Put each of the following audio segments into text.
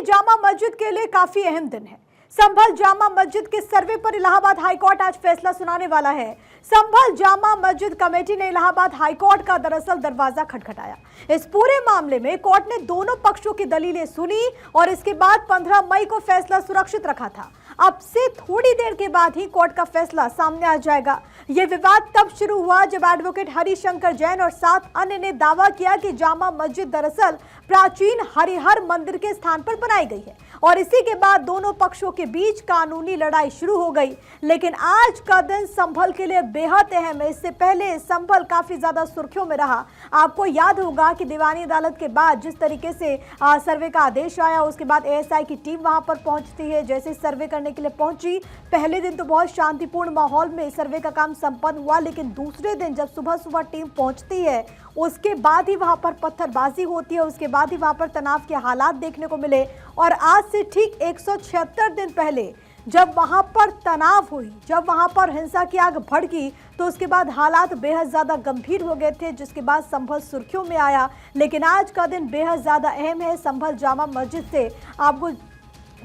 जामा मस्जिद के लिए काफी अहम दिन है। संभल जामा मस्जिद के सर्वे पर इलाहाबाद हाईकोर्ट आज फैसला सुनाने वाला है। संभल जामा मस्जिद कमेटी ने इलाहाबाद हाईकोर्ट का दरअसल दरवाजा खटखटाया। इस पूरे मामले में कोर्ट ने दोनों पक्षों की दलीलें सुनी और इसके बाद 15 मई को फैसला सुरक्षित रखा था। अब से थोड़ी देर के बाद ही कोर्ट का फैसला सामने आ जाएगा। यह विवाद तब शुरू हुआ जब एडवोकेट हरिशंकर जैन और 7 अन्य ने दावा किया कि जामा मस्जिद दरअसल प्राचीन हरिहर मंदिर के स्थान पर बनाई गई है और इसी के बाद दोनों पक्षों के बीच कानूनी लड़ाई शुरू हो गई। लेकिन आज का दिन संभल के लिए बेहद अहम है। इससे पहले संभल काफी ज्यादा सुर्खियों में रहा। आपको याद होगा कि दीवानी अदालत के बाद जिस तरीके से सर्वे का आदेश आया, उसके बाद एएसआई की टीम वहां पर पहुंचती है। जैसे सर्वे करने के लिए पहुंची, पहले दिन तो बहुत शांतिपूर्ण माहौल में सर्वे का काम संपन्न हुआ, लेकिन दूसरे दिन जब सुबह सुबह टीम पहुंचती है, उसके बाद ही वहां पर पत्थरबाजी होती है, उसके बाद ही वहां पर तनाव के हालात देखने को मिले। और आज से ठीक 176 दिन पहले जब वहां पर तनाव हुई, जब वहां पर हिंसा की आग भड़की, तो उसके बाद हालात बेहद ज्यादा गंभीर हो गए थे, जिसके बाद संभल सुर्खियों में आया। लेकिन आज का दिन बेहद ज्यादा अहम है। संभल जामा मस्जिद से आपको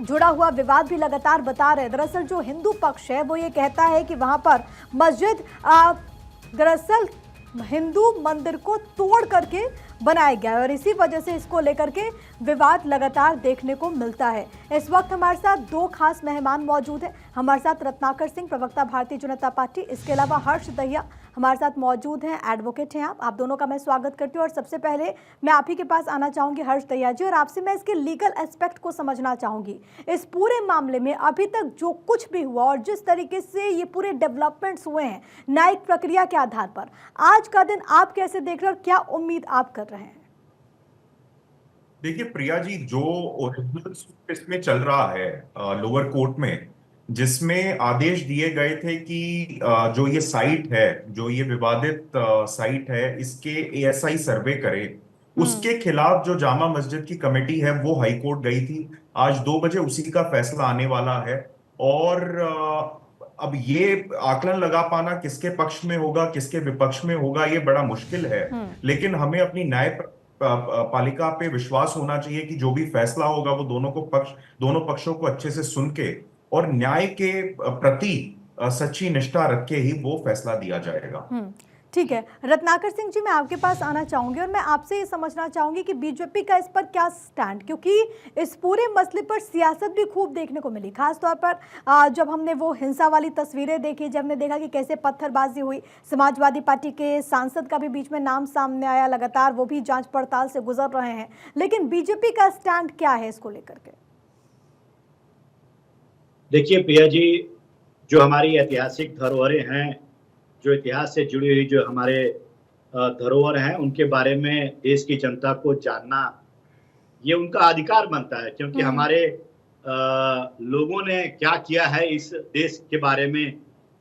जुड़ा हुआ विवाद भी लगातार बता रहे। दरअसल जो हिंदू पक्ष है वो ये कहता है कि वहां पर मस्जिद दरअसल हिंदू मंदिर को तोड़ करके बनाया गया है और इसी वजह से इसको लेकर के विवाद लगातार देखने को मिलता है। इस वक्त हमारे साथ 2 खास मेहमान मौजूद हैं। हमारे साथ रत्नाकर सिंह, प्रवक्ता भारतीय जनता पार्टी, इसके अलावा हर्ष दहिया हमारे साथ मौजूद हैं, एडवोकेट हैं। आप दोनों का मैं स्वागत करती हूँ और सबसे पहले मैं आप ही के पास आना चाहूँगी हर्ष दहिया जी, और आपसे मैं इसके लीगल एस्पेक्ट को समझना चाहूँगी। इस पूरे मामले में अभी तक जो कुछ भी हुआ और जिस तरीके से ये पूरे डेवलपमेंट्स हुए हैं न्यायिक प्रक्रिया के आधार पर, आज का दिन आप कैसे देख रहे हो और क्या उम्मीद आप कर रहे हैं? देखिए प्रिया जी, जो ओरिजिनल इसमें चल रहा है लोअर कोर्ट में, जिसमें आदेश दिए गए थे कि जो ये साइट है, जो ये विवादित साइट है, इसके एएसआई सर्वे करे, उसके खिलाफ जो जामा मस्जिद की कमेटी है वो हाई कोर्ट गई थी। आज 2 बजे उसी का फैसला आने वाला है और अब ये आकलन लगा पाना किसके पक्ष में होगा, किसके विपक्ष में होगा, ये बड़ा मुश्किल है। लेकिन हमें अपनी न्याय पालिका पे विश्वास होना चाहिए कि जो भी फैसला होगा वो दोनों पक्षों को अच्छे से सुन के और न्याय के प्रति सच्ची निष्ठा रख के ही वो फैसला दिया जाएगा। ठीक है, रत्नाकर सिंह जी, मैं आपके पास आना चाहूंगी और मैं आपसे ये समझना चाहूंगी कि बीजेपी का इस पर क्या स्टैंड, क्योंकि इस पूरे मसले पर सियासत भी खूब देखने को मिली। खासतौर पर जब हमने वो हिंसा वाली तस्वीरें देखी, जब हमने देखा कि कैसे पत्थरबाजी हुई, समाजवादी पार्टी के सांसद का भी बीच में नाम सामने आया, लगातार वो भी जांच पड़ताल से गुजर रहे हैं। लेकिन बीजेपी का स्टैंड क्या है इसको लेकर के? देखिए प्रिया जी, जो हमारी ऐतिहासिक धरोहरें हैं, जो इतिहास से जुड़ी हुई जो हमारे धरोहर हैं, उनके बारे में देश की जनता को जानना ये उनका अधिकार बनता है। क्योंकि हमारे लोगों ने क्या किया है इस देश के बारे में,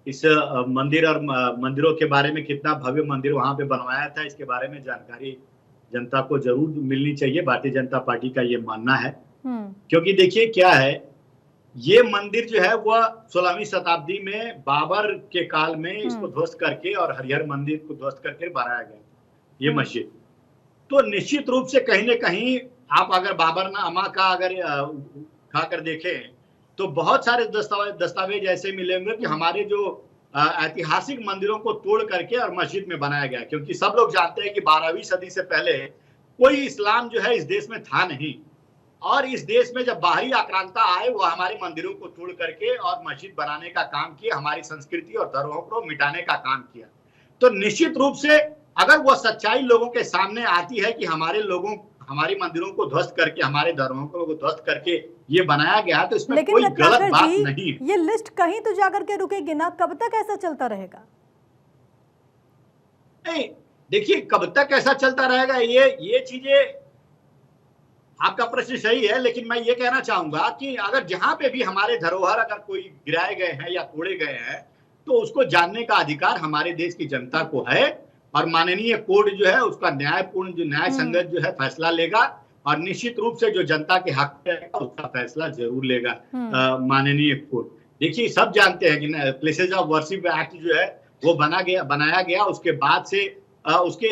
इस मंदिर और मंदिरों के बारे में, कितना भव्य मंदिर वहां पे बनवाया था, इसके बारे में जानकारी जनता को जरूर मिलनी चाहिए। भारतीय जनता पार्टी का ये मानना है। क्योंकि देखिए क्या है, ये मंदिर जो है वह 16वीं शताब्दी में बाबर के काल में इसको ध्वस्त करके और हरिहर मंदिर को ध्वस्त करके बनाया गया ये मस्जिद। तो निश्चित रूप से कहीं न कहीं आप अगर बाबरनामा का अगर उठाकर देखें तो बहुत सारे दस्तावेज ऐसे मिलेंगे कि हमारे जो ऐतिहासिक मंदिरों को तोड़ करके और मस्जिद में बनाया गया। क्योंकि सब लोग जानते हैं कि 12वीं सदी से पहले कोई इस्लाम जो है इस देश में था नहीं, और इस देश में जब बाहरी आक्रांता आए वो हमारे मंदिरों को तोड़ करके और मस्जिद बनाने का काम किया, हमारी संस्कृति और धरोहर को मिटाने का काम किया। तो निश्चित रूप से अगर वो सच्चाई लोगों के सामने आती है कि हमारे मंदिरों को ध्वस्त करके, हमारे धरोहरों को ध्वस्त करके ये बनाया गया, तो इसमें कोई गलत बात नहीं। ये लिस्ट कहीं तो जाकर के रुकेगी ना? कब तक ऐसा चलता रहेगा? नहीं, देखिए कब तक ऐसा चलता रहेगा, ये चीजें आपका प्रश्न सही है। लेकिन मैं ये कहना चाहूंगा कि अगर जहां पे भी हमारे धरोहर अगर कोई गिराए गए हैं या तोड़े गए हैं, तो उसको जानने का अधिकार हमारे देश की जनता को है और माननीय कोर्ट जो है उसका न्यायपूर्ण, जो न्याय संगत जो है फैसला लेगा और निश्चित रूप से जो जनता के हक रहेगा उसका फैसला जरूर लेगा माननीय कोर्ट। देखिए सब जानते हैं कि प्लेसेस ऑफ वर्शिप एक्ट जो है वो बनाया गया, उसके बाद से उसके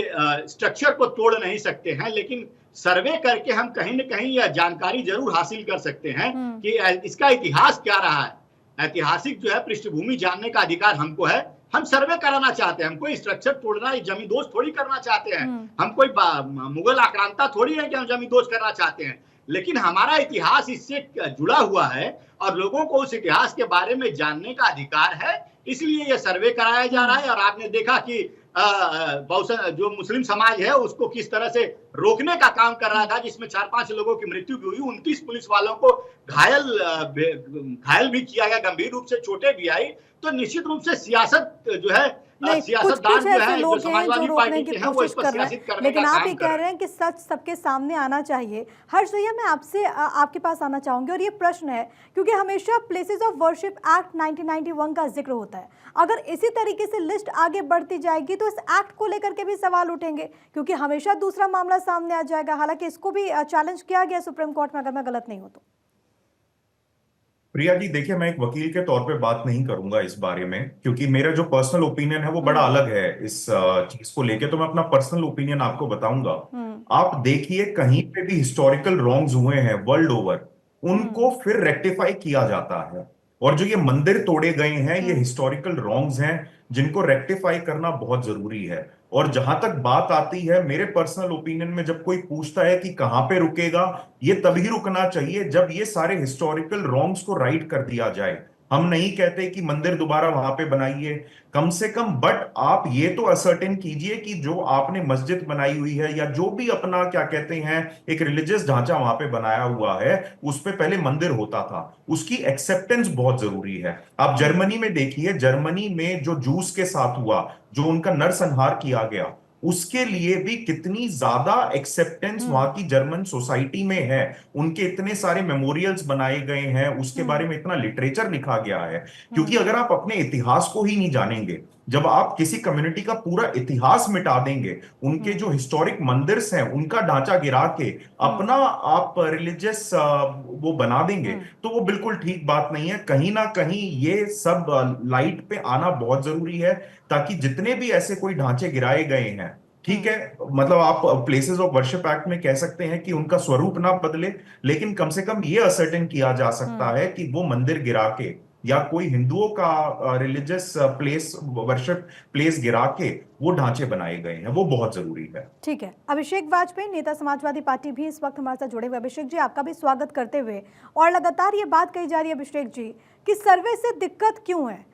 स्ट्रक्चर को तोड़ नहीं सकते हैं, लेकिन सर्वे करके हम कहीं न कहीं यह जानकारी जरूर हासिल कर सकते हैं कि इसका इतिहास क्या रहा है। ऐतिहासिक जो है पृष्ठभूमि जानने का अधिकार हमको है। हम सर्वे कराना चाहते हैं, हम कोई स्ट्रक्चर तोड़ना, जमींदोज थोड़ी करना चाहते हैं। हम कोई मुगल आक्रांता थोड़ी है कि हम जमींदोज करना चाहते हैं, लेकिन हमारा इतिहास इससे जुड़ा हुआ है और लोगों को उस इतिहास के बारे में जानने का अधिकार है, इसलिए यह सर्वे कराया जा रहा है। और आपने देखा कि जो मुस्लिम समाज है उसको किस तरह से रोकने का काम कर रहा था, जिसमें 4-5 लोगों की मृत्यु भी हुई, 29 पुलिस वालों को घायल भी किया गया, गंभीर रूप से चोटें भी आई। तो निश्चित रूप से सियासत जो है, सियासतदान जो है, जो समाजवादी पार्टी के हैं, वो इस पर सियासत करने लेकिन का आप काम ये कर कह रहे हैं कि सच सबके सामने आना चाहिए। हर्ष भैया, मैं आपसे आपके पास आना चाहूंगी और ये प्रश्न है क्योंकि हमेशा प्लेसेस ऑफ वर्शिप एक्ट 1991 का जिक्र होता है। अगर इसी तरीके से लिस्ट आगे बढ़ती जाएगी तो इस एक्ट को लेकर के भी सवाल उठेंगे, क्योंकि हमेशा दूसरा मामला सामने आ जाएगा। हालांकि इसको भी चैलेंज किया गया सुप्रीम कोर्ट में, अगर मैं गलत नहीं हूं तो। प्रिया जी देखिए, मैं एक वकील के तौर पे बात नहीं करूंगा इस बारे में, क्योंकि मेरा जो पर्सनल ओपिनियन है वो बड़ा अलग है इस चीज को लेके। तो मैं अपना पर्सनल ओपिनियन आपको बताऊंगा। आप देखिए, कहीं पे भी हिस्टोरिकल रॉन्ग्स हुए हैं वर्ल्ड ओवर, उनको फिर रेक्टिफाई किया जाता है। और जो ये मंदिर तोड़े गए हैं, ये हिस्टोरिकल रॉन्ग्स हैं जिनको रेक्टिफाई करना बहुत जरूरी है। और जहां तक बात आती है, मेरे पर्सनल ओपिनियन में, जब कोई पूछता है कि कहां पे रुकेगा, ये तभी रुकना चाहिए जब ये सारे हिस्टोरिकल रॉन्ग्स को राइट कर दिया जाए। हम नहीं कहते कि मंदिर दोबारा वहां पे बनाइए, कम से कम, बट आप ये तो असर्टेन कीजिए कि जो आपने मस्जिद बनाई हुई है या जो भी अपना क्या कहते हैं एक रिलीजियस ढांचा वहां पे बनाया हुआ है, उस पे पहले मंदिर होता था, उसकी एक्सेप्टेंस बहुत जरूरी है। आप जर्मनी में देखिए, जर्मनी में जो जूस के साथ हुआ, जो उनका नरसंहार किया गया, उसके लिए भी कितनी ज्यादा एक्सेप्टेंस वहां की जर्मन सोसाइटी में है। उनके इतने सारे मेमोरियल्स बनाए गए हैं, उसके बारे में इतना लिटरेचर लिखा गया है। क्योंकि अगर आप अपने इतिहास को ही नहीं जानेंगे, जब आप किसी कम्युनिटी का पूरा इतिहास मिटा देंगे, उनके जो हिस्टोरिक मंदिर्स हैं उनका ढांचा गिरा के अपना आप रिलीजियस वो बना देंगे, तो वो बिल्कुल ठीक बात नहीं है। कहीं ना कहीं ये सब लाइट पे आना बहुत जरूरी है, ताकि जितने भी ऐसे कोई ढांचे गिराए गए हैं, ठीक है, मतलब आप प्लेसेस ऑफ वर्शिप एक्ट में कह सकते हैं कि उनका स्वरूप ना बदले, लेकिन कम से कम ये असर्टेन किया जा सकता है कि वो मंदिर गिरा के या कोई हिंदुओं का रिलीजियस प्लेस, वर्शिप प्लेस गिरा के वो ढांचे बनाए गए हैं, वो बहुत जरूरी है। ठीक है, अभिषेक वाजपेयी, नेता समाजवादी पार्टी, भी इस वक्त हमारे साथ जुड़े हुए। अभिषेक जी, आपका भी स्वागत करते हुए, और लगातार ये बात कही जा रही है अभिषेक जी कि सर्वे से दिक्कत क्यों है?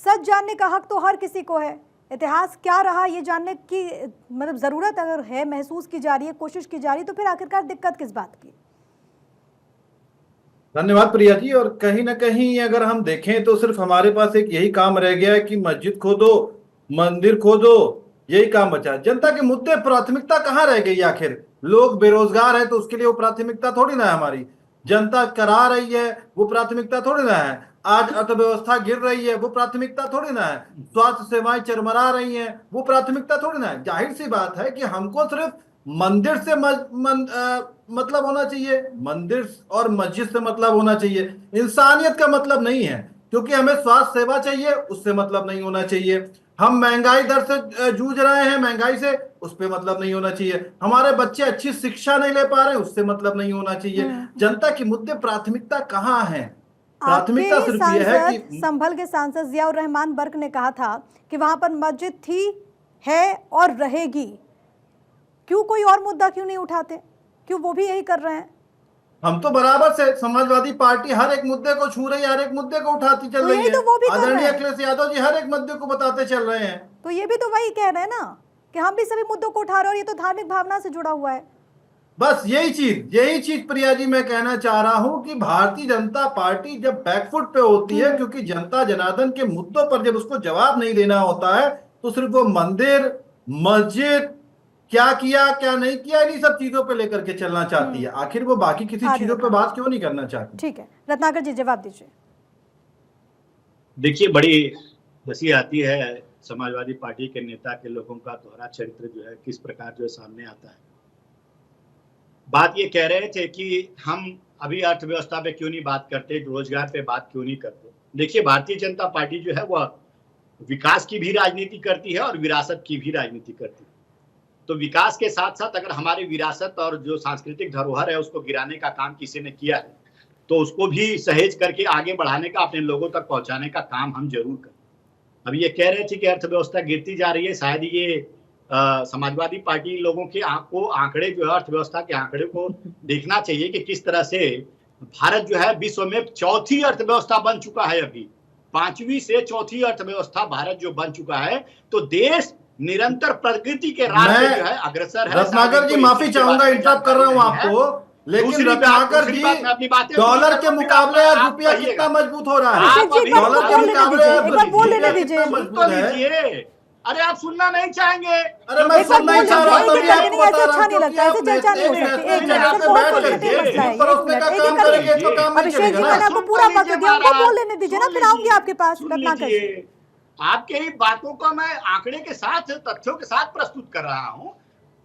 सच जानने का हक तो हर किसी को है। इतिहास क्या रहा ये जानने की मतलब जरूरत अगर है, महसूस की जा रही है, कोशिश की जा रही है, तो फिर आखिरकार दिक्कत किस बात की? धन्यवाद प्रिया जी। और कहीं ना कहीं अगर हम देखें तो सिर्फ हमारे पास एक यही काम रह गया है कि मस्जिद खोदो, मंदिर खोदो, यही काम बचा। जनता के मुद्दे, प्राथमिकता कहाँ रह गई आखिर? लोग बेरोजगार है तो उसके लिए वो प्राथमिकता थोड़ी ना है हमारी। जनता करा रही है, वो प्राथमिकता थोड़ी ना है। आज अर्थव्यवस्था गिर रही है, वो प्राथमिकता थोड़ी ना है। स्वास्थ्य सेवाएं चरमरा रही हैं, वो प्राथमिकता थोड़ी ना है। जाहिर सी बात है कि हमको सिर्फ मंदिर से मतलब होना चाहिए, मंदिर और मस्जिद से मतलब होना चाहिए, इंसानियत का मतलब नहीं है। क्योंकि हमें स्वास्थ्य सेवा चाहिए, उससे मतलब नहीं होना चाहिए। हम महंगाई दर से जूझ रहे हैं, महंगाई से, उस पे मतलब नहीं होना चाहिए। हमारे बच्चे अच्छी शिक्षा नहीं ले पा रहे, उससे मतलब नहीं होना चाहिए। जनता के मुद्दे, प्राथमिकता कहाँ है? प्राथमिकता सिर्फ यह है कि संभल के सांसद जियाउर रहमान बर्क ने कहा था कि वहां पर मस्जिद थी, है और रहेगी। क्यों कोई और मुद्दा क्यों नहीं उठाते? क्यों वो भी यही कर रहे हैं? हम तो बराबर से समाजवादी पार्टी हर एक मुद्दे को छू रही है, हर एक मुद्दे को उठाती चल रही है। तो वो भी आदरणीय अखिलेश यादव जी हर एक मुद्दे को बताते चल रहे हैं। तो ये भी तो वही कह रहे हैं ना कि हम भी सभी मुद्दों को उठा रहे हैं और ये तो धार्मिक भावना से जुड़ा हुआ है। बस यही चीज प्रिया जी मैं कहना चाह रहा हूं कि भारतीय जनता पार्टी जब बैकफुट पे होती है, क्योंकि जनता जनार्दन के मुद्दों पर जब उसको जवाब नहीं देना होता है, तो सिर्फ वो मंदिर, मस्जिद, क्या किया क्या नहीं किया, इन्हीं सब चीजों पे लेकर के चलना चाहती है। आखिर वो बाकी किसी चीजों पे बात क्यों नहीं करना चाहती? ठीक है, रत्नाकर जी जवाब दीजिए। देखिए, बड़ी हंसी आती है समाजवादी पार्टी के नेता के लोगों का दोहरा चरित्र जो है किस प्रकार जो सामने आता है। बात ये कह रहे थे कि हम अभी अर्थव्यवस्था पे क्यों नहीं बात करते, रोजगार पे बात क्यों नहीं करते। देखिए, भारतीय जनता पार्टी जो है वह विकास की भी राजनीति करती है और विरासत की भी राजनीति करती है। तो विकास के साथ साथ अगर हमारी विरासत और जो सांस्कृतिक धरोहर है उसको गिराने का काम किसी ने किया है तो उसको भी सहेज करके आगे बढ़ाने का, अपने लोगों तक पहुंचाने का काम हम जरूर करें। अब ये कह रहे थे कि अर्थव्यवस्था गिरती जा रही है, शायद ये समाजवादी पार्टी लोगों के आंकड़े जो है, अर्थव्यवस्था के आंकड़े को देखना चाहिए कि किस तरह से भारत जो है विश्व में चौथी अर्थव्यवस्था बन चुका है। अभी 5वीं से चौथी अर्थव्यवस्था भारत जो बन चुका है, तो देश निरंतर प्रगति के राह पे जो है अग्रसर है। रत्नाकर जी माफी चाहूंगा, इंटरप्ट कर रहा हूं आपको, लेकिन रत्नाकर जी डॉलर के मुकाबले आज रुपया कितना मजबूत हो रहा है? डॉलर के मुकाबले बोल लेने दीजिए। मजबूत है। अरे आप सुनना नहीं चाहेंगे? अरे मैं सुनना ही चाह रहा हूं, तभी आपको बता रहा हूं नहीं लगता, ऐसे चर्चा नहीं हो सकती। एक जगह पे बैठ करके परोसने का काम करेंगे तो काम नहीं अभिषेक जी, चलेगा मैंने ना। आपको पूरा वक्त दिया, हमको बोल लेने दीजिए ना, फिर आऊंगी आपके पास। रत्नाकर जी, आपके ही बातों को मैं आंकड़े के साथ, तथ्यों के साथ प्रस्तुत कर रहा हूँ।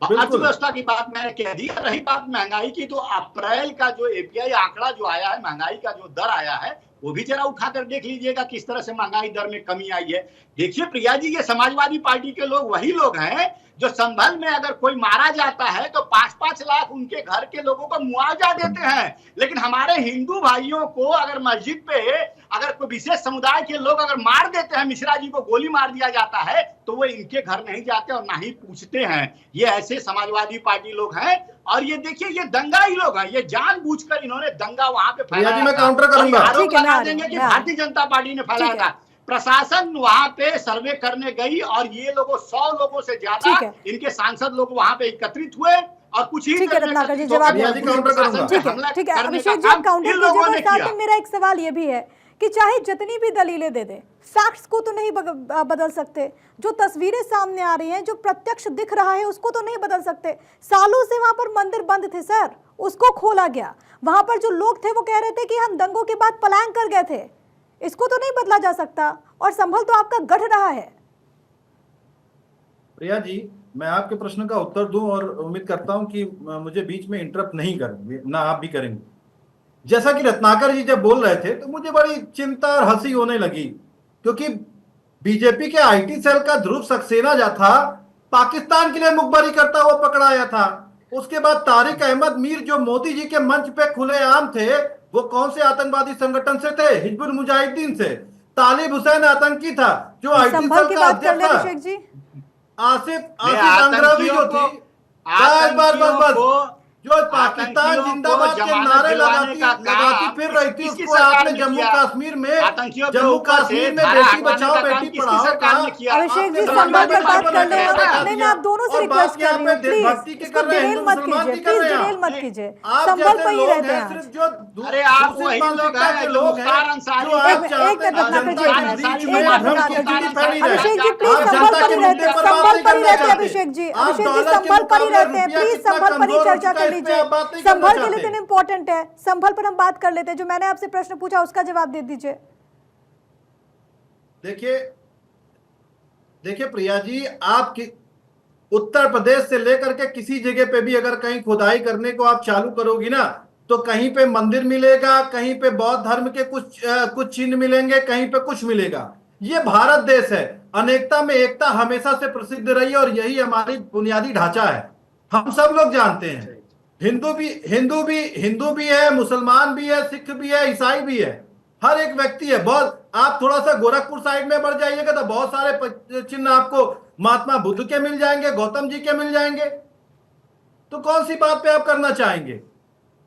बिल्कुल। अर्थव्यवस्था की बात मैंने कह दी। रही बात महंगाई की, तो अप्रैल का जो एपीआई आंकड़ा जो आया है, महंगाई का जो दर आया है, वो भी जरा उठाकर देख लीजिएगा किस तरह से महंगाई दर में कमी आई है। देखिए प्रिया जी, ये समाजवादी पार्टी के लोग वही लोग हैं जो संभल में अगर कोई मारा जाता है तो 5-5 लाख उनके घर के लोगों को मुआवजा देते हैं, लेकिन हमारे हिंदू भाइयों को अगर मस्जिद पे अगर कोई विशेष समुदाय के लोग अगर मार देते हैं, मिश्रा जी को गोली मार दिया जाता है, तो वो इनके घर नहीं जाते और ना ही पूछते हैं। ये ऐसे समाजवादी पार्टी लोग हैं। और ये देखिए, ये दंगाई लोग हैं, ये जानबूझकर इन्होंने दंगा वहां पे फैलाया। मैं काउंटर करूंगा। आरोप लगा देंगे कि भारतीय जनता पार्टी ने फैलाया था। प्रशासन वहां पे सर्वे करने गई और ये लोगों 100 लोगों से ज्यादा इनके सांसद लोग वहां पे एकत्रित हुए और कुछ ही ठीक है रत्नाकर जी, जवाब ठीक है। ठीक है अभिषेक जी, आप काउंटर कीजिए। साथ में मेरा एक सवाल ये भी है कि चाहे जितनी भी दलीलें दे दे, फैक्ट्स को तो नहीं बदल सकते। जो तस्वीरें सामने आ रही हैं, जो प्रत्यक्ष दिख रहा है, उसको तो नहीं बदल सकते। सालों से वहां पर मंदिर बंद थे सर, उसको खोला गया। वहां पर जो लोग थे वो कह रहे थे कि हम दंगों के बाद पलायन कर गए थे, इसको तो नहीं बदला जा सकता। और संभल तो आपका गढ़ रहा है। प्रिया जी, मैं आपके प्रश्न का उत्तर दूं और उम्मीद करता हूं कि मुझे बीच में इंटरप्ट नहीं करेंगे, ना आप भी करेंगे। जैसा कि रत्नाकर जी जब बोल रहे थे तो मुझे बड़ी चिंता और हंसी होने लगी, क्योंकि बीजेपी के आईटी सेल का ध्रुव सक्सेना जो था, पाकिस्तान के लिए मुखबरी करता हुआ पकड़ाया था। उसके बाद तारिक अहमद मीर जो मोदी जी के मंच पे खुलेआम थे, वो कौन से आतंकवादी संगठन से थे? हिजबुल मुजाहिदीन से। तालिब हुसैन आतंकी था जो आईटी सेल का अध्यक्ष था। अभिषेक जी, आसिफ अंग्रेजी जो थी, बस जो पाकिस्तान जिंदाबाद के नारे लगाती फिर रही थी, उसको आपने जम्मू कश्मीर में बेटी बचाओ बेटी पढ़ाओ का। अभिषेक जी, संभल पर बात कर ले। नहीं, मैं आप दोनों से रिक्वेस्ट कर रही हूँ, प्लीज इसको डिरेल मत कीजिए, प्लीज डिरेल मत कीजिए। संभल पर ही रहते हैं। अरे आप वही लोग हैं जो मुख्तार अंसारी, एक रत्नाकर जी, अभिषेक जी प्लीज संभल पर ही रहते हैं, संभल पर ही रहते हैं। अभिषेक जी संभल पर ही रहते हैं, प्लीज संभल पर ही चर्चा कर लीजिए। संभल के लिए इतने इंपॉर्टेंट है, संभल पर हम बात कर लेते हैं। जो मैंने आपसे प्रश्न पूछा उसका जवाब दे दीजिए। देखिए प्रिया जी, आप उत्तर प्रदेश से लेकर के किसी जगह पे भी अगर कहीं खुदाई करने को आप चालू करोगी ना, तो कहीं पे मंदिर मिलेगा, कहीं पे बौद्ध धर्म के कुछ चिन्ह मिलेंगे, कहीं पे कुछ मिलेगा। ये भारत देश है, अनेकता में एकता हमेशा से प्रसिद्ध रही है और यही हमारी बुनियादी ढांचा है। हम सब लोग जानते हैं, हिंदू भी है, मुसलमान भी है, सिख भी है, ईसाई भी है, हर एक व्यक्ति है। बहुत आप थोड़ा सा गोरखपुर साइड में बढ़ जाइएगा तो बहुत सारे चिन्ह आपको महात्मा बुद्ध के मिल जाएंगे, गौतम जी के मिल जाएंगे। तो कौन सी बात पे आप करना चाहेंगे?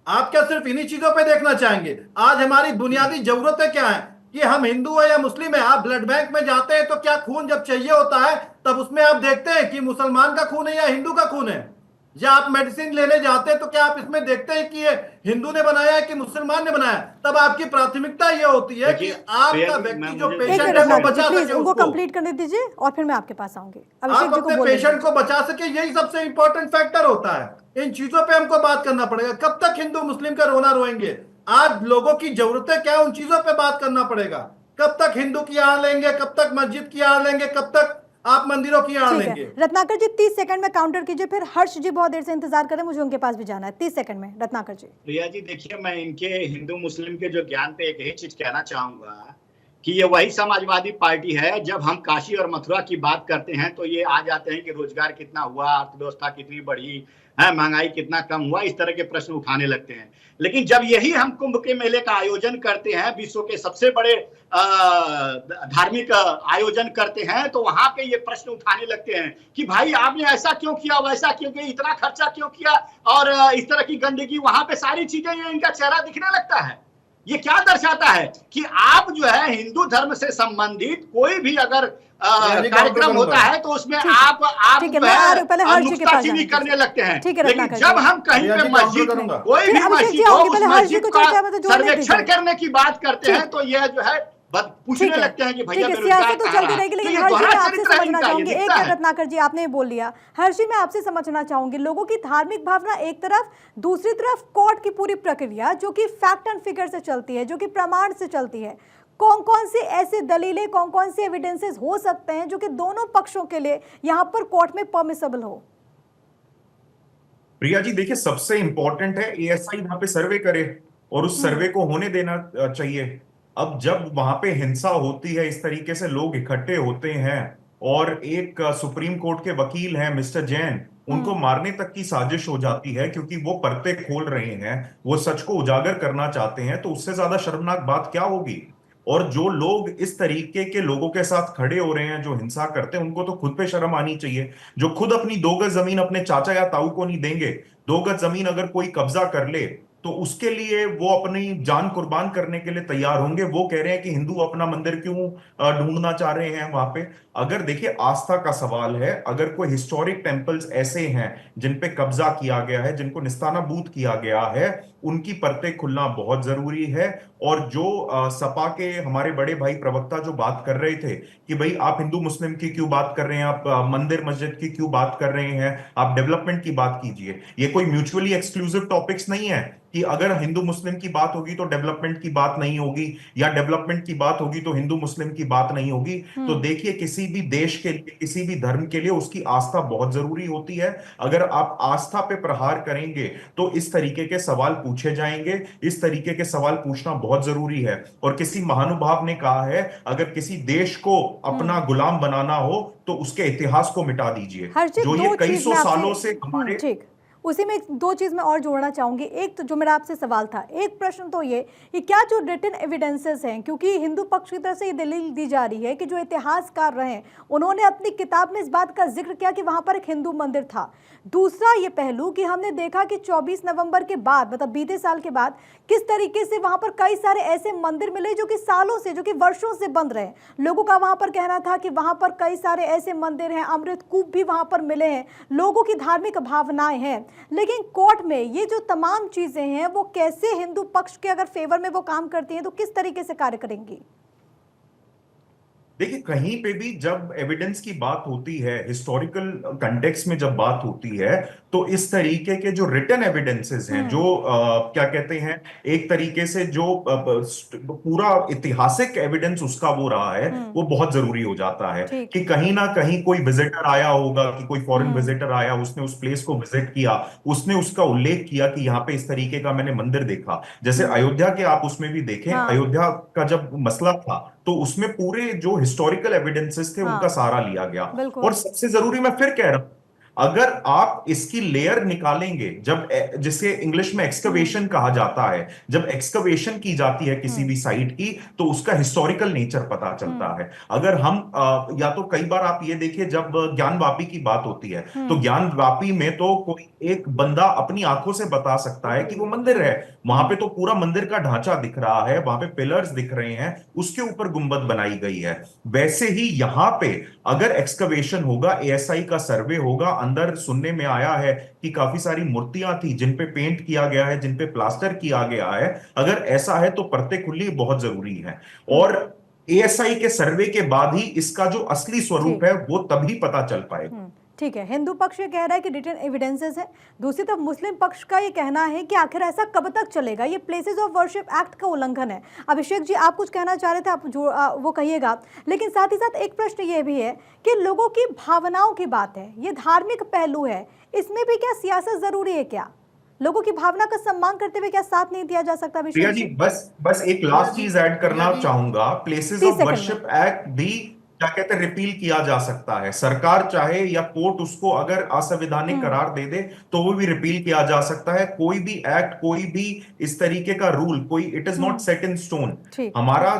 आप क्या सिर्फ इन्हीं चीजों पे देखना चाहेंगे? आज हमारी बुनियादी जरूरतें क्या है कि हम हिंदू है या मुस्लिम है। आप ब्लड बैंक में जाते हैं तो क्या खून जब चाहिए होता है तब उसमें आप देखते हैं कि मुसलमान का खून है या हिंदू का खून है? या आप मेडिसिन लेने जाते हैं तो क्या आप इसमें देखते हैं कि ये हिंदू ने बनाया है कि मुसलमान ने बनाया? तब आपकी प्राथमिकता ये होती है कि आपका व्यक्ति जो पेशेंट है वो बचा सके, उनको कंप्लीट करने दीजिए और फिर मैं आपके पास आऊंगी। आप अपने पेशेंट को बचा सके, यही सबसे इंपॉर्टेंट फैक्टर होता है। इन चीजों पे हमको बात करना पड़ेगा। कब तक हिंदू मुस्लिम का रोना रोएंगे? आज लोगों की जरूरतें क्या है, उन चीजों पे बात करना पड़ेगा। कब तक हिंदू की आड़ लेंगे, कब तक मस्जिद की आड़ लेंगे, कब तक आप मंदिरों की आड़ लेंगे? रत्नाकर जी 30 सेकंड में काउंटर कीजिए, फिर हर्ष जी बहुत देर से इंतजार करें, मुझे उनके पास भी जाना है। 30 सेकंड में रत्नाकर जी। प्रिया जी देखिए, मैं इनके हिंदू मुस्लिम के जो ज्ञान पे एक ही चीज कहना चाहूंगा कि ये वही समाजवादी पार्टी है। जब हम काशी और मथुरा की बात करते हैं तो ये आ जाते हैं कि रोजगार कितना हुआ, अर्थव्यवस्था कितनी बढ़ी है, महंगाई कितना कम हुआ, इस तरह के प्रश्न उठाने लगते हैं। लेकिन जब यही हम कुंभ के मेले का आयोजन करते हैं, विश्व के सबसे बड़े धार्मिक आयोजन करते हैं, तो वहां पे ये प्रश्न उठाने लगते हैं कि भाई आपने ऐसा क्यों किया, वैसा क्यों किया, इतना खर्चा क्यों किया, और इस तरह की गंदगी, वहां पे सारी चीजें इनका चेहरा दिखने लगता है। ये क्या दर्शाता है कि आप जो है हिंदू धर्म से संबंधित कोई भी अगर कार्यक्रम होता है तो उसमें आप नुक्ताचीनी करने लगते हैं। लेकिन जब हम कहीं पे मस्जिद, कोई भी मस्जिद हो, उस मस्जिद का सर्वेक्षण करने की बात करते हैं तो यह जो है पूछने लगते हैं कि भैया सियासत तो चलती रहेगी। लेकिन हर्षी मैं आपसे समझना चाहूंगी, एक रत्नाकर जी आपने बोल लिया, हर्षी मैं आपसे समझना चाहूंगी, लोगों की धार्मिक भावना एक तरफ, दूसरी तरफ कोर्ट की पूरी प्रक्रिया जो कि फैक्ट एंड फिगर से चलती है, जो कि प्रमाण से चलती है। कौन कौन से ऐसे दलीलें, कौन कौन से एविडेंसेस हो सकते हैं जो कि दोनों पक्षों के लिए यहां पर कोर्ट में परमिसेबल हो? प्रिया जी देखिए, सबसे इंपॉर्टेंट है एएसआई वहां पे सर्वे करे और उस सर्वे को होने देना चाहिए। अब जब वहां पे हिंसा होती है, इस तरीके से लोग इकट्ठे होते हैं और एक सुप्रीम कोर्ट के वकील हैं मिस्टर जैन, उनको मारने तक की साजिश हो जाती है क्योंकि वो पर्दे खोल रहे हैं, वो सच को उजागर करना चाहते हैं, तो उससे ज्यादा शर्मनाक बात क्या होगी। और जो लोग इस तरीके के लोगों के साथ खड़े हो रहे हैं जो हिंसा करते हैं, उनको तो खुद पे शर्म आनी चाहिए। जो खुद अपनी 2 गज जमीन अपने चाचा या ताऊ को नहीं देंगे, 2 गज जमीन अगर कोई कब्जा कर ले तो उसके लिए वो अपनी जान कुर्बान करने के लिए तैयार होंगे। वो कह रहे हैं कि हिंदू अपना मंदिर क्यों ढूंढना चाह रहे हैं वहां पे। अगर देखिए आस्था का सवाल है, अगर कोई हिस्टोरिक टेम्पल्स ऐसे हैं जिन पे कब्जा किया गया है, जिनको निस्तानाबूद किया गया है, उनकी परतें खुलना बहुत जरूरी है। और जो सपा के हमारे बड़े भाई प्रवक्ता जो बात कर रहे थे कि भाई आप हिंदू मुस्लिम की क्यों बात कर रहे हैं, आप मंदिर मस्जिद की क्यों बात कर रहे हैं, आप डेवलपमेंट की बात कीजिए। ये कोई म्यूचुअली एक्सक्लूसिव टॉपिक्स नहीं है कि अगर हिंदू मुस्लिम की बात होगी तो डेवलपमेंट की बात नहीं होगी, या डेवलपमेंट की बात होगी तो हिंदू मुस्लिम की बात नहीं होगी। तो देखिए, किसी भी देश के लिए, किसी भी धर्म के लिए उसकी आस्था बहुत जरूरी होती है। अगर आप आस्था पे प्रहार करेंगे तो इस तरीके के सवाल पूछे जाएंगे। इस तरीके के सवाल पूछना बहुत जरूरी है। और किसी महानुभाव ने कहा है, अगर किसी देश को अपना गुलाम बनाना हो तो उसके इतिहास को मिटा दीजिए, जो ये कई सौ सालों से हमारे। ठीक, उसी में 2 चीज मैं और जोड़ना चाहूंगी। एक तो जो मेरा आपसे सवाल था, एक प्रश्न तो ये कि क्या जो रिटन एविडेंसेस हैं, क्योंकि हिंदू पक्ष की तरफ से ये दलील दी जा रही है कि जो इतिहासकार रहे उन्होंने अपनी किताब में इस बात का जिक्र किया कि वहां पर एक हिंदू मंदिर था। दूसरा ये पहलू कि हमने देखा कि 24 नवंबर के बाद, मतलब बीते साल के बाद, किस तरीके से वहां पर कई सारे ऐसे मंदिर मिले जो कि सालों से, जो कि वर्षों से बंद रहे। लोगों का वहां पर कहना था कि वहां पर कई सारे ऐसे मंदिर हैं, अमृत कूप भी वहां पर मिले हैं, लोगों की धार्मिक भावनाएं हैं। लेकिन कोर्ट में ये जो तमाम चीजें हैं वो कैसे हिंदू पक्ष के अगर फेवर में वो काम करती हैं तो किस तरीके से कार्य करेंगी? देखिए, कहीं पे भी जब एविडेंस की बात होती है, हिस्टोरिकल कंटेक्स्ट में जब बात होती है, तो इस तरीके के जो रिटन एविडेंसेस हैं, जो क्या कहते हैं, एक तरीके से जो पूरा ऐतिहासिक एविडेंस उसका वो रहा है, वो बहुत जरूरी हो जाता है। कि कहीं ना कहीं कोई विजिटर आया होगा, कि कोई फॉरेन विजिटर आया, उसने उस प्लेस को विजिट किया, उसने उसका उल्लेख किया कि यहाँ पे इस तरीके का मैंने मंदिर देखा। जैसे अयोध्या के आप उसमें भी देखें, अयोध्या का जब मसला था तो उसमें पूरे जो हिस्टोरिकल एविडेंसेस थे उनका सहारा लिया गया। और सबसे जरूरी मैं फिर कह रहा हूं, अगर आप इसकी लेयर निकालेंगे, जब जिसे इंग्लिश में एक्सकवेशन कहा जाता है, जब एक्सकवेशन की जाती है किसी भी साइट की, तो उसका हिस्टोरिकल नेचर पता चलता है। अगर हम या तो कई बार आप ये देखिए, जब ज्ञानवापी की बात होती है तो ज्ञानवापी में तो कोई एक बंदा अपनी आंखों से बता सकता है कि वो मंदिर है, वहां पे तो पूरा मंदिर का ढांचा दिख रहा है, वहां पे पिलर्स दिख रहे हैं, उसके ऊपर गुंबद बनाई गई है। वैसे ही यहां पे अगर एक्सकवेशन होगा, एएसआई का सर्वे होगा, अंदर सुनने में आया है कि काफी सारी मूर्तियां थी जिन पे पेंट किया गया है, जिन पे प्लास्टर किया गया है, अगर ऐसा है तो परतें खुलनी बहुत जरूरी है। और एएसआई के सर्वे के बाद ही इसका जो असली स्वरूप है वो तभी पता चल पाएगा। ठीक है, हिंदू पक्ष ये कह रहा है कि रिटन एविडेंसेस है, दूसरी तरफ मुस्लिम पक्ष का ये कहना है कि आखिर ऐसा कब तक चलेगा, ये प्लेसेस ऑफ वर्शिप एक्ट का उल्लंघन है। अभिषेक जी, आप कुछ कहना चाह रहे थे, आप जो वो कहिएगा। लेकिन साथ ही साथ एक प्रश्न ये भी है कि लोगों की भावनाओं की बात है, ये धार्मिक पहलू है, इसमें भी क्या सियासत जरूरी है क्या? लोगों की भावना का सम्मान करते हुए क्या साथ नहीं दिया जा सकता? प्रिया अभिषेक जी, जी, बस एक लास्ट चीज ऐड करना प्रिया जी, चाहूंगा। प्लेसेस 30 ऑफ सेकंड में। वर्शिप एक्ट भी क्या कहते हैं रिपील किया जा सकता है। सरकार चाहे या कोर्ट उसको अगर असंवैधानिक करार दे दे तो वो भी रिपील किया जा सकता है। कोई भी एक्ट, कोई भी इस तरीके का रूल, कोई it is not set in stone. ठीक हमारा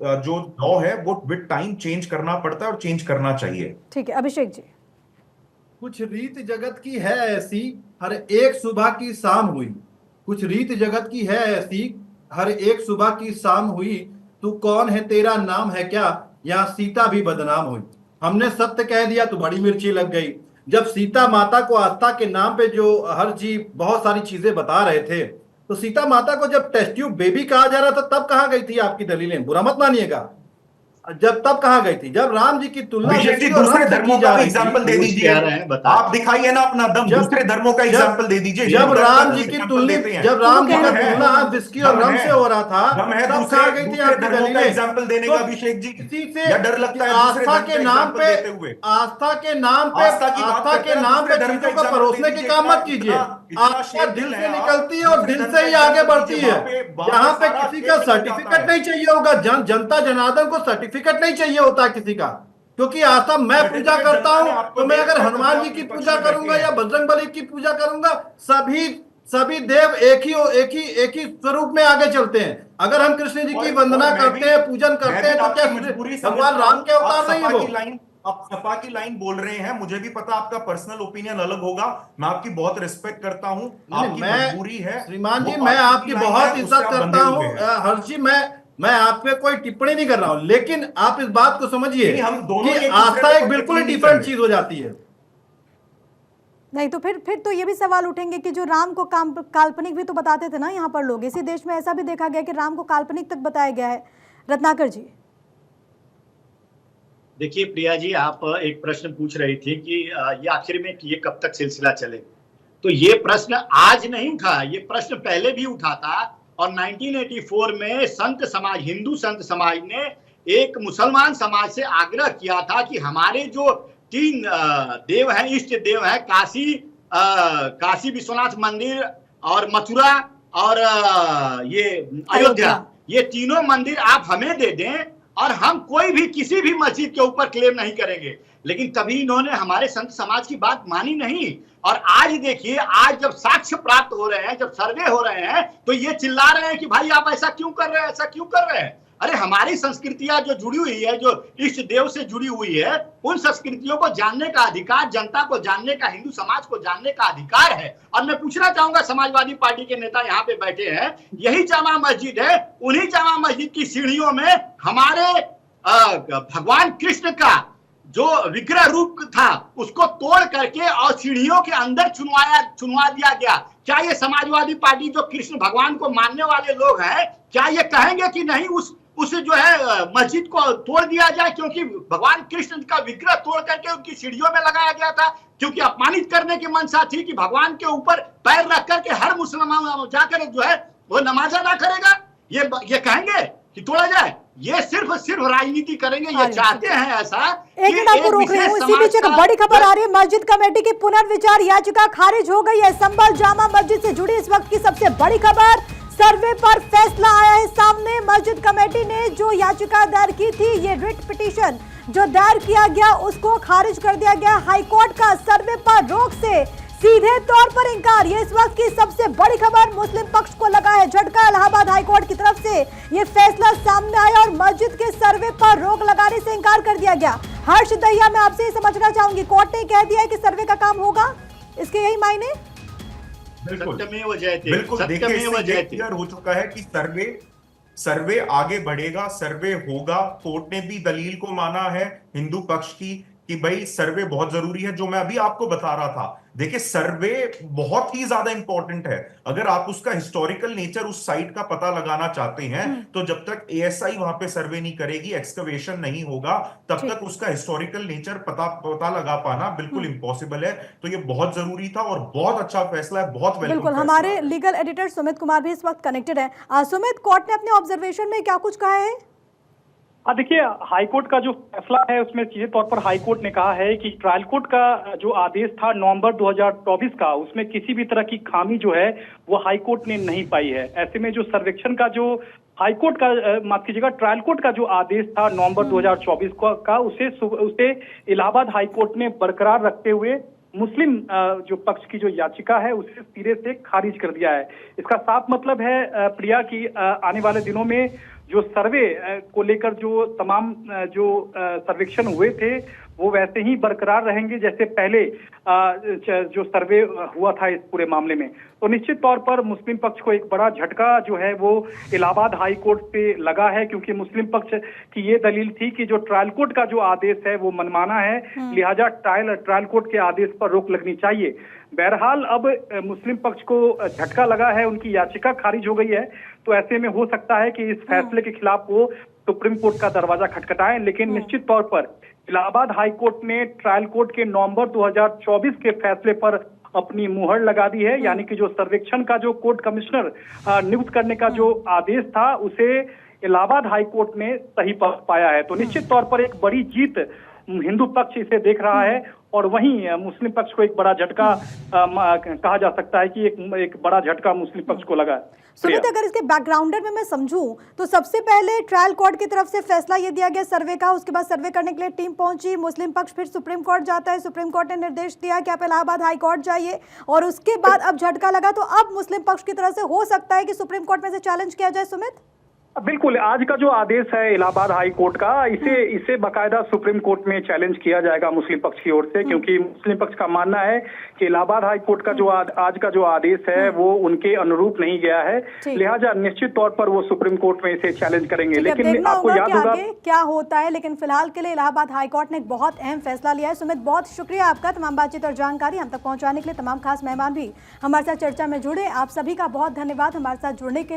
जो लॉ है वो विद टाइम चेंज करना पड़ता है और चेंज करना चाहिए। ठीक है अभिषेक जी। कुछ रीत जगत की है ऐसी, हर एक सुबह की शाम हुई। कुछ रीत जगत की है ऐसी, हर एक सुबह की शाम हुई। तू कौन है, तेरा नाम है क्या, यहाँ सीता भी बदनाम हुई। हमने सत्य कह दिया तो बड़ी मिर्ची लग गई। जब सीता माता को आस्था के नाम पे जो हर जी बहुत सारी चीजें बता रहे थे, तो सीता माता को जब टेस्ट ट्यूब बेबी कहा जा रहा था तब कहाँ गई थी आपकी दलीलें? बुरा मत मानिएगा, जब तब कहाँ गई थी जब राम जी की तुलना अभिषेक जी, मूर्ति और दूसरे रंग से धर्मों की का जा भी रही थी। एग्जाम्पल दे कुछ दीजिए। कह रहे हैं, बता आप दिखाइए ना अपना दम, जब दूसरे धर्मों का एग्जाम्पल दे दीजिए। जब हिंदू धर्म राम का जी की एग्जाम्पल देते हैं। जब तो वो राम जी का कहना तुलना है, विस्की और दम रम है, से हो रहा था, दम है, तब दूसरे कहाँ गई थी दूसरे आपकी धर्मों का दलीलें? एग्जाम्पल देने का तो अभिषेक जी, किसी से या डर लगता है दूसरे आस्था धर्म के का नाम एग्जाम्पल पे देते हुए? आस्था के नाम पे आस्था की बात आस्था करते के हैं, नाम दूसरे पे धर्म का चीजों को एग्जाम्पल दे परोसने के दीजिए। काम मत इतना कीजिए। इतना आस्था दिल शेरदिल से है आप, निकलती है और दूसरे दिल धर्म से का ही आगे एग्जाम्पल बढ़ती दीजिए। है। वहां यहाँ पे पे सारा किसी का खेल निकल जाता सर्टिफिकेट है। नहीं चाहिए होगा, जनता जनार्दन को सर्टिफिकेट नहीं चाहिए होता किसी का। क्योंकि आस्था मैं पूजा सर्टिफिकेट करता जनता हूं ने आपको तो दे मैं अगर रखा है, तभी हनुमान आप जी की विपक्ष पूजा में बैठे करूंगा हैं। या बजरंग बली की पूजा करूंगा, सभी सभी देव एक ही स्वरूप में आगे चलते हैं। अगर हम कृष्ण जी की वंदना और करते हैं, पूजन मैं करते भी हैं, तो क्या आपकी मजबूरी भगवान समझता राम हूं। के अवतार नहीं है वो? आप सपा की लाइन बोल रहे हैं, मुझे भी पता आपका पर्सनल ओपिनियन अलग होगा। मैं आपकी बहुत रिस्पेक्ट करता हूं, नहीं, आपकी मैं मजबूरी है, श्रीमान वो जी मैं पार्टी की आपकी लाइन है, बहुत उससे इज्जत आप करता बंधे हूँ हुए हैं। हर्ष जी। मैं आप पे कोई टिप्पणी नहीं कर रहा हूँ, लेकिन आप इस बात को समझिए नहीं, हम दोनों कि ही एक दूसरे आस्था के एक ऊपर बिल्कुल टिप्पणी नहीं कर डिफरेंट रहे। चीज हो जाती है। नहीं तो फिर तो ये भी सवाल उठेंगे कि जो राम को काल्पनिक भी तो बताते थे ना यहाँ पर लोग। इसी देश में ऐसा भी देखा गया कि राम को काल्पनिक तक बताया गया है। रत्नाकर जी, देखिए प्रिया जी, आप एक प्रश्न पूछ रही थी कि ये आखिर में कि ये कब तक सिलसिला चले। तो ये प्रश्न आज नहीं उठा, ये प्रश्न पहले भी उठा था। और 1984 में संत समाज, हिंदू संत समाज ने एक मुसलमान समाज से आग्रह किया था कि हमारे जो 3 देव हैं, इष्ट देव हैं, काशी विश्वनाथ मंदिर और मथुरा और ये अयोध्या, ये तीनों मंदिर आप हमें दे दें और हम कोई भी किसी भी मस्जिद के ऊपर क्लेम नहीं करेंगे। लेकिन तभी इन्होंने हमारे संत समाज की बात मानी नहीं। और आज देखिए, आज जब साक्ष्य प्राप्त हो रहे हैं, जब सर्वे हो रहे हैं, तो ये चिल्ला रहे हैं कि भाई आप ऐसा क्यों कर रहे हैं, ऐसा क्यों कर रहे हैं। अरे हमारी संस्कृतियां जो जुड़ी हुई है, जो इष्ट देव से जुड़ी हुई है, उन संस्कृतियों को जानने का अधिकार, जनता को जानने का, हिंदू समाज को जानने का अधिकार है। और मैं पूछना चाहूंगा, समाजवादी पार्टी के नेता यहाँ पे बैठे हैं, यही जामा मस्जिद है, उन्हीं जामा मस्जिद की सीढ़ियों में हमारे भगवान कृष्ण का जो विग्रह रूप था उसको तोड़ करके और सीढ़ियों के अंदर चुनवा दिया गया। क्या ये समाजवादी पार्टी जो कृष्ण भगवान को मानने वाले लोग हैं, क्या ये कहेंगे कि नहीं उस जो है मस्जिद को तोड़ दिया जाए, क्योंकि भगवान कृष्ण का विग्रह तोड़ करके उनकी सीढ़ियों में लगाया गया था, क्योंकि अपमानित करने की मंशा थी कि भगवान के ऊपर पैर रख करके हर मुसलमान जाकर जो है वो नमाज अदा करेगा। ये कहेंगे कि तोड़ा जाए? ये सिर्फ राजनीति करेंगे, ये चाहते हैं ऐसा। एक मिनट आपको रोक रही हूँ। इसी बीच एक बड़ी खबर आ रही है, मस्जिद कमेटी की पुनर्विचार याचिका खारिज हो गई है। संभल जामा मस्जिद से जुड़ी इस वक्त की सबसे बड़ी खबर, सर्वे पर फैसला आया है सामने। मस्जिद कमेटी ने जो याचिका दायर की थी, ये रिट पिटीशन जो दायर किया गया, उसको खारिज कर दिया गया। हाईकोर्ट का सर्वे पर रोक से सीधे तौर पर इंकार, ये इस वक्त की सबसे बड़ी खबर। मुस्लिम पक्ष को लगा है झटका। इलाहाबाद हाईकोर्ट की तरफ से ये फैसला सामने आया और मस्जिद के सर्वे पर रोक लगाने से इंकार कर दिया गया। हर्ष दहिया, मैं आपसे समझना चाहूंगी, कोर्ट ने कह दिया है कि सर्वे का काम होगा, इसके यही मायने? बिल्कुल, बिल्कुल देखिए, क्लियर हो चुका है कि सर्वे आगे बढ़ेगा, सर्वे होगा। कोर्ट ने भी दलील को माना है हिंदू पक्ष की कि भाई सर्वे बहुत जरूरी है। जो मैं अभी आपको बता रहा था, देखिए सर्वे बहुत ही ज्यादा इंपॉर्टेंट है। अगर आप उसका हिस्टोरिकल नेचर, उस साइट का पता लगाना चाहते हैं, तो जब तक एएसआई वहां पे सर्वे नहीं करेगी, एक्सकवेशन नहीं होगा, तब तक उसका हिस्टोरिकल नेचर पता लगा पाना बिल्कुल इम्पॉसिबल है। तो ये बहुत जरूरी था और बहुत अच्छा फैसला है, बहुत वेलकम। बिल्कुल, हमारे लीगल एडिटर सुमित कुमार भी इस वक्त कनेक्टेड है। सुमित, कोर्ट ने अपने ऑब्जर्वेशन में क्या कुछ कहा है? देखिए, हाईकोर्ट का जो फैसला है उसमें सीधे तौर पर हाईकोर्ट ने कहा है कि ट्रायल कोर्ट का जो आदेश था नवंबर 2024 का, उसमें किसी भी तरह की खामी जो है वो हाईकोर्ट ने नहीं पाई है। ऐसे में जो सर्वेक्षण का जो हाईकोर्ट का माफ कीजिएगा, ट्रायल कोर्ट का जो आदेश था नवंबर 2024 का उसे इलाहाबाद हाईकोर्ट ने बरकरार रखते हुए मुस्लिम जो पक्ष की जो याचिका है उसे सिरे से खारिज कर दिया है। इसका साफ मतलब है प्रिया की आने वाले दिनों में जो सर्वे को लेकर जो तमाम जो सर्वेक्षण हुए थे वो वैसे ही बरकरार रहेंगे जैसे पहले जो सर्वे हुआ था इस पूरे मामले में। तो निश्चित तौर पर मुस्लिम पक्ष को एक बड़ा झटका जो है वो इलाहाबाद हाई कोर्ट पे लगा है, क्योंकि मुस्लिम पक्ष की ये दलील थी कि जो ट्रायल कोर्ट का जो आदेश है वो मनमाना है, लिहाजा ट्रायल कोर्ट के आदेश पर रोक लगनी चाहिए। बहरहाल अब मुस्लिम पक्ष को झटका लगा है, उनकी याचिका खारिज हो गई है, तो ऐसे में हो सकता है कि इस फैसले के खिलाफ वो सुप्रीम कोर्ट का दरवाजा खटखटाएं। लेकिन निश्चित तौर पर इलाहाबाद हाई कोर्ट ने ट्रायल कोर्ट के नवंबर 2024 के फैसले पर अपनी मुहर लगा दी है, यानी कि जो सर्वेक्षण का जो कोर्ट कमिश्नर नियुक्त करने का जो आदेश था उसे इलाहाबाद हाई कोर्ट ने सही पाया है। तो निश्चित तौर पर एक बड़ी जीत हिंदू पक्ष इसे देख रहा है, और वहीं मुस्लिम पक्ष को एक बड़ा झटका कहा जा सकता है कि एक बड़ा झटका मुस्लिम पक्ष को लगा है। सुमित, अगर इसके बैकग्राउंडर में मैं समझूं तो सबसे पहले ट्रायल कोर्ट की तरफ से फैसला ये दिया गया सर्वे का, उसके बाद सर्वे करने के लिए टीम पहुंची, मुस्लिम पक्ष फिर सुप्रीम कोर्ट जाता है, सुप्रीम कोर्ट ने निर्देश दिया कि आप इलाहाबाद हाई कोर्ट जाइए, और उसके बाद अब झटका लगा, तो अब मुस्लिम पक्ष की तरफ से हो सकता है कि सुप्रीम कोर्ट में से चैलेंज किया जाए। सुमित, बिल्कुल, आज का जो आदेश है इलाहाबाद हाई कोर्ट का, इसे बाकायदा सुप्रीम कोर्ट में चैलेंज किया जाएगा मुस्लिम पक्ष की ओर से, क्योंकि मुस्लिम पक्ष का मानना है कि इलाहाबाद हाई कोर्ट का जो आज का जो आदेश है वो उनके अनुरूप नहीं गया है, लिहाजा निश्चित तौर पर वो सुप्रीम कोर्ट में इसे चैलेंज करेंगे। लेकिन आपको याद होगा क्या होता है, लेकिन फिलहाल के लिए इलाहाबाद हाई कोर्ट ने एक बहुत अहम फैसला लिया है। सुमित, बहुत शुक्रिया आपका तमाम बातचीत और जानकारी हम तक पहुंचाने के लिए। तमाम खास मेहमान भी हमारे साथ चर्चा में जुड़े, आप सभी का बहुत धन्यवाद हमारे साथ जुड़ने के लिए।